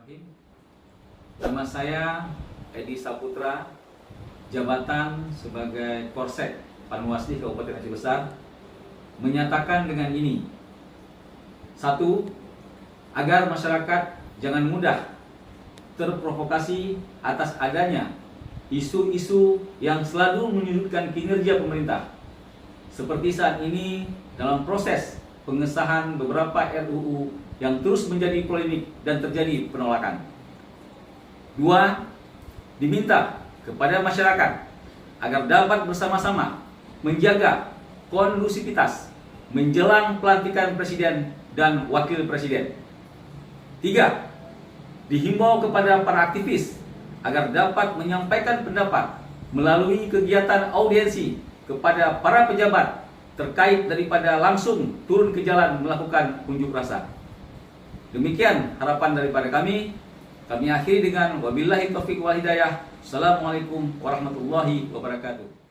Bismillahirrahmanirrahim. Nama saya Edi Saputra, jabatan sebagai Korsek Panwasli Kabupaten Aceh Besar, menyatakan dengan ini: satu, agar masyarakat jangan mudah terprovokasi atas adanya isu-isu yang selalu menyudutkan kinerja pemerintah, seperti saat ini dalam proses pengesahan beberapa RUU yang terus menjadi polemik dan terjadi penolakan. Dua, diminta kepada masyarakat agar dapat bersama-sama menjaga kondusivitas menjelang pelantikan presiden dan wakil presiden. Tiga, dihimbau kepada para aktivis agar dapat menyampaikan pendapat melalui kegiatan audiensi kepada para pejabat terkait daripada langsung turun ke jalan melakukan unjuk rasa. Demikian harapan daripada kami. Kami akhiri dengan wabillahi taufiq wal hidayah. Assalamualaikum warahmatullahi wabarakatuh.